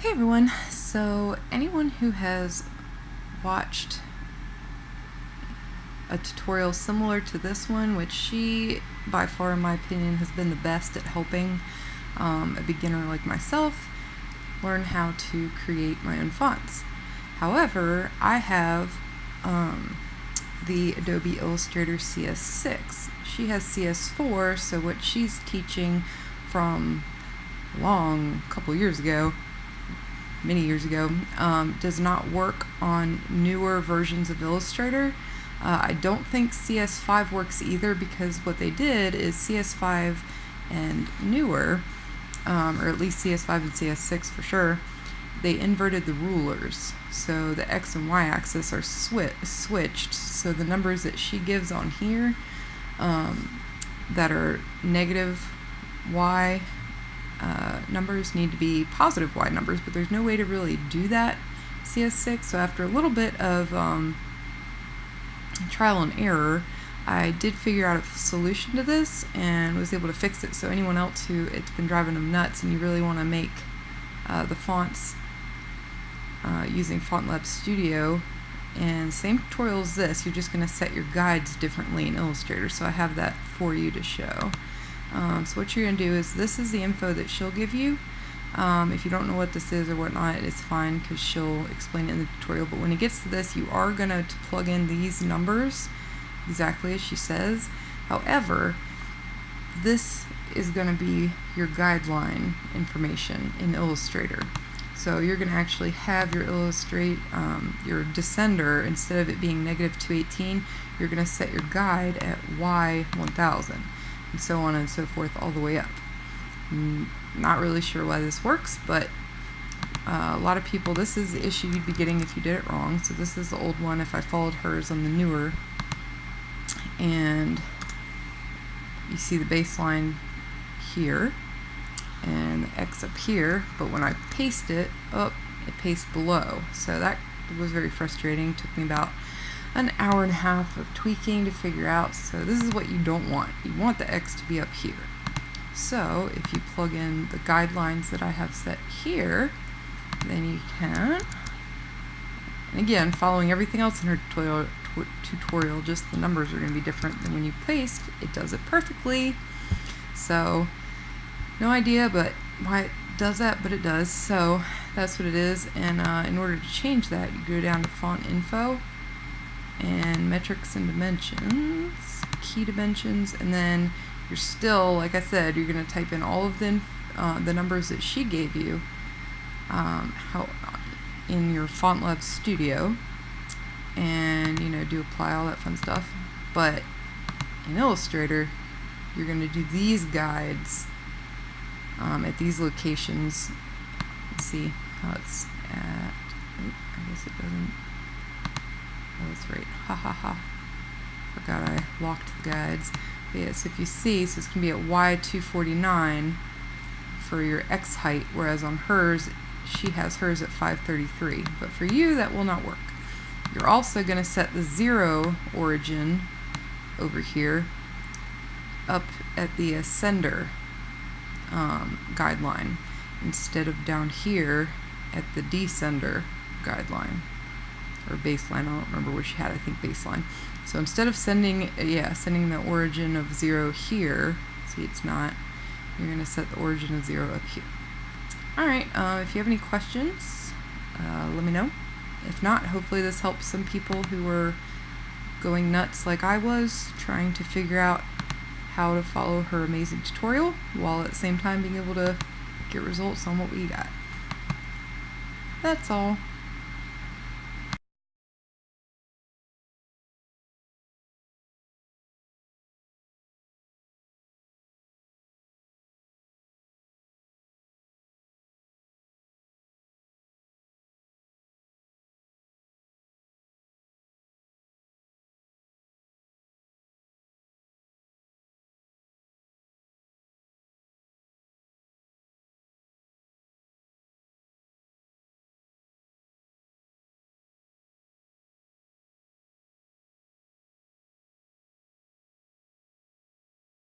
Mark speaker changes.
Speaker 1: Hey everyone, so anyone who has watched a tutorial similar to this one, which she, by far in my opinion, has been the best at helping a beginner like myself learn how to create my own fonts. However, I have the Adobe Illustrator cs6. She has cs4, so what she's teaching from couple years ago, many years ago, does not work on newer versions of Illustrator. I don't think CS5 works either, because what they did is CS5 and newer, or at least CS5 and CS6 for sure, they inverted the rulers. So the X and Y axis are switched, so the numbers that she gives on here that are negative Y numbers need to be positive Y numbers, but there's no way to really do that CS6. So after a little bit of trial and error, I did figure out a solution to this and was able to fix it. So anyone else who it's been driving them nuts and you really want to make the fonts using FontLab Studio, and same tutorial as this, you're just going to set your guides differently in Illustrator. So I have that for you to show. So what you're going to do is, this is the info that she'll give you. If you don't know what this is or whatnot, it's fine, because she'll explain it in the tutorial. But when it gets to this, you are going to plug in these numbers exactly as she says. However, this is going to be your guideline information in Illustrator. So you're going to actually have your your descender, instead of it being -218, you're going to set your guide at Y1000. And so on and so forth all the way up. Not really sure why this works, but a lot of people, this is the issue you'd be getting if you did it wrong. So this is the old one if I followed hers on the newer. And you see the baseline here and the X up here, but when I paste it up, it pastes below. So that was very frustrating. Took me about an hour and a half of tweaking to figure out. So this is what you don't want. You want the X to be up here. So if you plug in the guidelines that I have set here, then you can, and again, following everything else in her tutorial, just the numbers are going to be different than when you paste. It does it perfectly. So no idea but why it does that, but it does. So that's what it is. And in order to change that, you go down to font info and metrics and dimensions, key dimensions, and then you're still, like I said, you're going to type in all of the numbers that she gave you in your FontLab Studio, and do apply all that fun stuff. But in Illustrator, you're going to do these guides at these locations. Let's see how it's at. I guess it doesn't. Oh, that's right. Ha ha ha. Forgot I locked the guides. But yeah, so if you see, so it's going to be at Y249 for your X height, whereas on hers, she has hers at 533. But for you, that will not work. You're also going to set the 0 origin over here up at the ascender guideline, instead of down here at the descender guideline. Or baseline, I don't remember where she had, I think baseline. So instead of sending the origin of 0 here, see it's not, you're going to set the origin of 0 up here. Alright, if you have any questions, let me know. If not, hopefully this helps some people who were going nuts like I was, trying to figure out how to follow her amazing tutorial, while at the same time being able to get results on what we got. That's all.